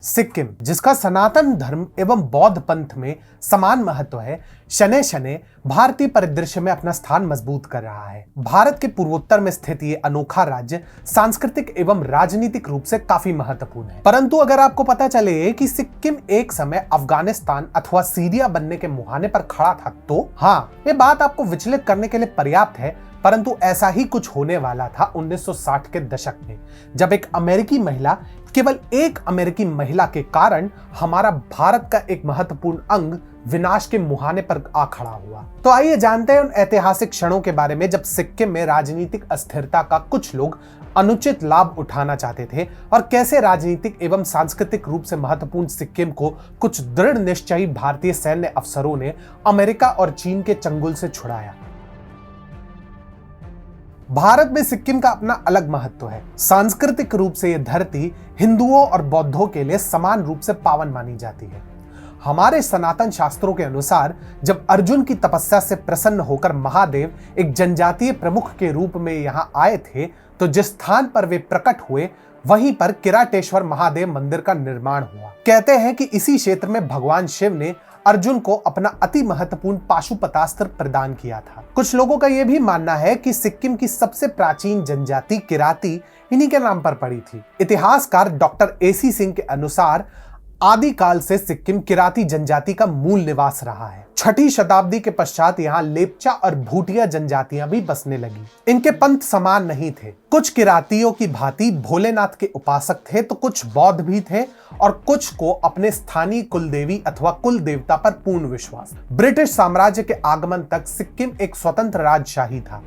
सिक्किम, जिसका सनातन धर्म एवं बौद्ध पंथ में समान महत्व है, शनै शनै भारतीय परिदृश्य में अपना स्थान मजबूत कर रहा है। भारत के पूर्वोत्तर में स्थित ये अनोखा राज्य सांस्कृतिक एवं राजनीतिक रूप से काफी महत्वपूर्ण है। परंतु अगर आपको पता चले कि सिक्किम एक समय अफगानिस्तान अथवा सीरिया बनने के मुहाने पर खड़ा था, तो हाँ, ये बात आपको विचलित करने के लिए पर्याप्त है। परंतु ऐसा ही कुछ होने वाला था 1960 के दशक में, जब एक अमेरिकी महिला, केवल एक अमेरिकी महिला के कारण हमारा भारत का एक महत्वपूर्ण अंग विनाश के मुहाने पर आ खड़ा हुआ। तो आइए जानते हैं उन ऐतिहासिक क्षणों के बारे में जब सिक्किम में राजनीतिक अस्थिरता का कुछ लोग अनुचित लाभ उठाना चाहते थे और कैसे राजनीतिक एवं सांस्कृतिक रूप से महत्वपूर्ण सिक्किम को कुछ दृढ़ निश्चयी भारतीय सैन्य अफसरों ने अमेरिका और चीन के चंगुल से छुड़ाया। भारत में सिक्किम का अपना अलग महत्व है। सांस्कृतिक रूप से यह धरती हिंदुओं और बौद्धों के लिए समान रूप से पावन मानी जाती है। हमारे सनातन शास्त्रों के अनुसार जब अर्जुन की तपस्या से प्रसन्न होकर महादेव एक जनजातीय प्रमुख के रूप में यहां आए थे, तो जिस स्थान पर वे प्रकट हुए वहीं पर किराटेश्वर महादेव मंदिर का निर्माण हुआ। कहते हैं कि इसी क्षेत्र में भगवान शिव ने अर्जुन को अपना अति महत्वपूर्ण पाशुपतास्त्र प्रदान किया था। कुछ लोगों का यह भी मानना है कि सिक्किम की सबसे प्राचीन जनजाति किराती इन्हीं के नाम पर पड़ी थी। इतिहासकार डॉक्टर AC सिंह के अनुसार आदिकाल से सिक्किम किराती जनजाति का मूल निवास रहा है। 6ठी शताब्दी के पश्चात यहाँ लेपचा और भूटिया जनजातियां भी बसने लगी। इनके पंथ समान नहीं थे। कुछ किरातियों की भांति भोलेनाथ के उपासक थे, तो कुछ बौद्ध भी थे और कुछ को अपने स्थानीय कुलदेवी अथवा कुल देवता पर पूर्ण विश्वास। ब्रिटिश साम्राज्य के आगमन तक सिक्किम एक स्वतंत्र राजशाही था।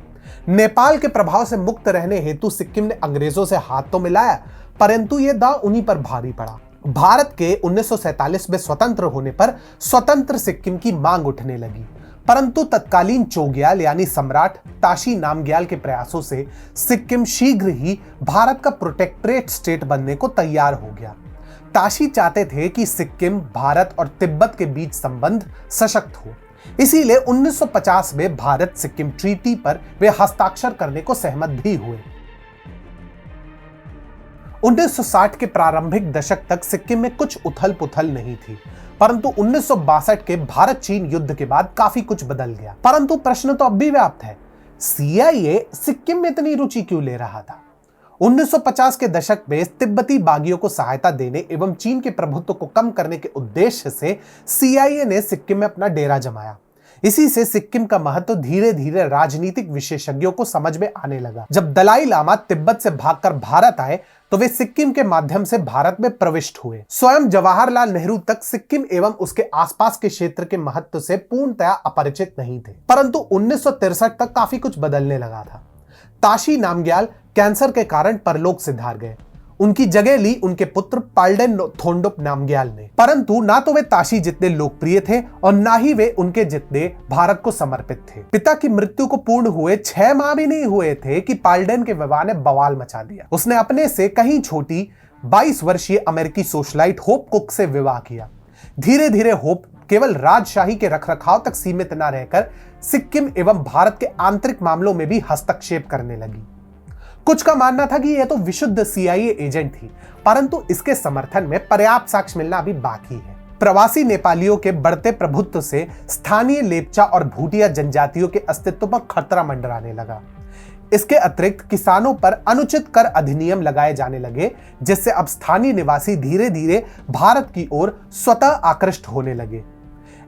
नेपाल के प्रभाव से मुक्त रहने हेतु सिक्किम ने अंग्रेजों से हाथ तो मिलाया, परंतु यह दांव उन्हीं पर भारी पड़ा। भारत के 1947 में स्वतंत्र होने पर स्वतंत्र सिक्किम की मांग उठने लगी, परंतु तत्कालीन चोग्याल यानी सम्राट ताशी नामग्याल के प्रयासों से सिक्किम शीघ्र ही भारत का प्रोटेक्टरेट स्टेट बनने को तैयार हो गया। ताशी चाहते थे कि सिक्किम, भारत और तिब्बत के बीच संबंध सशक्त हो, इसीलिए 1950 में भारत सिक्किम ट्रीटी पर वे हस्ताक्षर करने को सहमत भी हुए। 1960 के प्रारंभिक दशक तक सिक्किम में कुछ उथल पुथल नहीं थी, परंतु 1962 के भारत चीन युद्ध के बाद काफी कुछ बदल गया। परंतु प्रश्न तो अब भी व्याप्त है, CIA सिक्किम में इतनी रुचि क्यों ले रहा था? 1950 के दशक में तिब्बती बागियों को सहायता देने एवं चीन के प्रभुत्व को कम करने के उद्देश्य से CIA ने सिक्किम में अपना डेरा जमाया। इसी से सिक्किम का महत्व धीरे धीरे राजनीतिक विशेषज्ञों को समझ में आने लगा। जब दलाई लामा तिब्बत से भागकर भारत आए, तो वे सिक्किम के माध्यम से भारत में प्रविष्ट हुए। स्वयं जवाहरलाल नेहरू तक सिक्किम एवं उसके आसपास के क्षेत्र के महत्व से पूर्णतया अपरिचित नहीं थे। परंतु 1963 तक काफी कुछ बदलने लगा था। ताशी नामग्याल कैंसर के कारण परलोक सिधार गए। उनकी जगह ली उनके पुत्र पाल्डेन थोंडुप नामग्याल ने। परंतु ना तो वे ताशी जितने लोकप्रिय थे और ना ही वे उनके जितने भारत को समर्पित थे। पिता की मृत्यु को पूर्ण हुए 6 माह भी नहीं हुए थे कि पाल्डेन के विवाह ने बवाल मचा दिया। उसने अपने से कहीं छोटी 22 वर्षीय अमेरिकी सोशलाइट होप कुक से विवाह किया। धीरे धीरे होप केवल राजशाही के रखरखाव तक सीमित न रहकर सिक्किम एवं भारत के आंतरिक मामलों में भी हस्तक्षेप करने लगी। कुछ का मानना था कि यह तो विशुद्ध CIA एजेंट थी, परंतु इसके समर्थन में पर्याप्त साक्ष्य मिलना अभी बाकी है। प्रवासी नेपालियों के बढ़ते प्रभुत्व से स्थानीय लेपचा और भूटिया जनजातियों के अस्तित्व पर खतरा मंडराने लगा। इसके अतिरिक्त किसानों पर अनुचित कर अधिनियम लगाए जाने लगे, जिससे अब स्थानीय निवासी धीरे धीरे भारत की ओर स्वतः आकृष्ट होने लगे।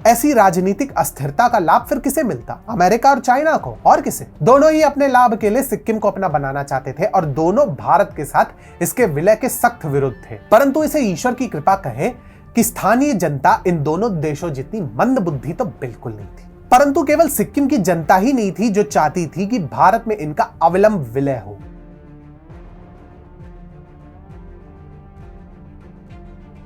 ऐसी राजनीतिक अस्थिरता का लाभ फिर किसे मिलता? अमेरिका और चाइना को, और किसे? दोनों ही अपने लाभ के लिए सिक्किम को अपना बनाना चाहते थे और दोनों भारत के साथ इसके विलय के सख्त विरुद्ध थे। परंतु इसे ईश्वर की कृपा कहे कि स्थानीय जनता इन दोनों देशों जितनी मंद बुद्धि तो बिल्कुल नहीं थी। परंतु केवल सिक्किम की जनता ही नहीं थी जो चाहती थी कि भारत में इनका अविलंब विलय हो।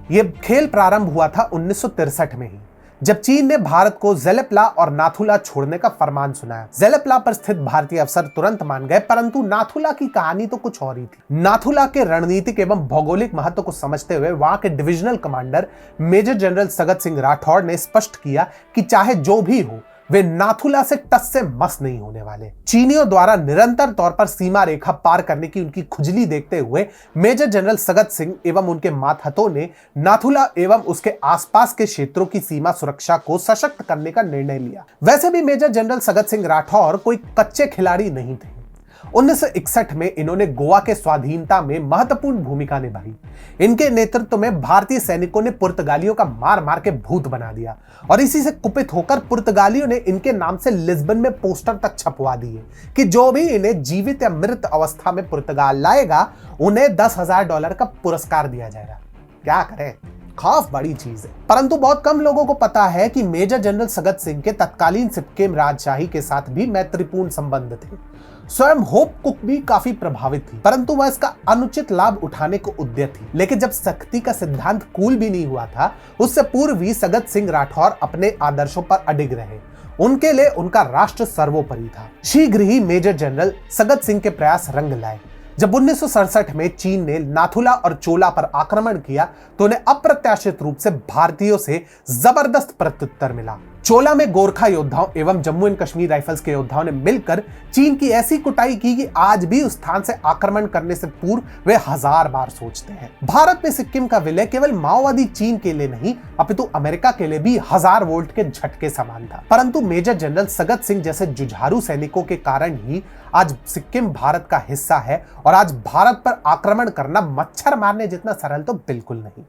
यह खेल प्रारंभ हुआ था 1963 में ही, जब चीन ने भारत को ज़ेलेप्ला और नाथुला छोड़ने का फरमान सुनाया। ज़ेलेप्ला पर स्थित भारतीय अफसर तुरंत मान गए, परंतु नाथुला की कहानी तो कुछ और ही थी। नाथुला के रणनीतिक एवं भौगोलिक महत्व को समझते हुए वहां के divisional commander major general Sagat Singh Rathore ने स्पष्ट किया कि चाहे जो भी हो, वे नाथुला से टस से मस नहीं होने वाले। चीनियों द्वारा निरंतर तौर पर सीमा रेखा पार करने की उनकी खुजली देखते हुए मेजर जनरल सगत सिंह एवं उनके मातहतों ने नाथुला एवं उसके आसपास के क्षेत्रों की सीमा सुरक्षा को सशक्त करने का निर्णय लिया। वैसे भी मेजर जनरल सगत सिंह राठौर कोई कच्चे खिलाड़ी नहीं थे। 1961 में इन्होंने गोवा के स्वाधीनता में महत्वपूर्ण भूमिका निभाई। इनके नेतृत्व में भारतीय सैनिकों ने पुर्तगालियों का मार मार के भूत बना दिया और इसी से कुपित होकर पुर्तगालियों ने इनके नाम से लिस्बन में पोस्टर तक छपवा दिए कि जो भी इन्हें जीवित या मृत अवस्था में पुर्तगाल लाएगा उन्हें $10,000 का पुरस्कार दिया जाएगा। क्या करें, खौफ बड़ी चीज है। परंतु बहुत कम लोगों को पता है कि मेजर जनरल सगत सिंह के तत्कालीन सिक्किम राजशाही के साथ भी मैत्रीपूर्ण संबंध थे। स्वयं होप कुक भी काफी प्रभावित थी, परंतु वह इसका अनुचित लाभ उठाने को उद्यत थी। लेकिन जब सख्ती का सिद्धांत कूल भी नहीं हुआ था, उससे पूर्व ही सगत सिंह राठौर अपने आदर्शों पर अडिग रहे। उनके लिए उनका राष्ट्र सर्वोपरि था। शीघ्र ही मेजर जनरल सगत सिंह के प्रयास रंग लाए। जब 1967 में चीन ने नाथुला और चोला पर आक्रमण किया तो उन्हें अप्रत्याशित रूप से भारतीयों से जबरदस्त प्रत्युत्तर मिला। चोला में गोरखा योद्धाओं एवं जम्मू एंड कश्मीर राइफल्स के योद्धाओं ने मिलकर चीन की ऐसी कुटाई की कि आज भी उस स्थान से आक्रमण करने से पूर्व वे 1000 बार सोचते हैं। भारत में सिक्किम का विलय केवल माओवादी चीन के लिए नहीं अपितु अमेरिका के लिए भी 1000 वोल्ट के झटके समान था। परंतु मेजर जनरल सगत सिंह जैसे जुझारू सैनिकों के कारण ही आज सिक्किम भारत का हिस्सा है और आज भारत पर आक्रमण करना मच्छर मारने जितना सरल तो बिल्कुल नहीं।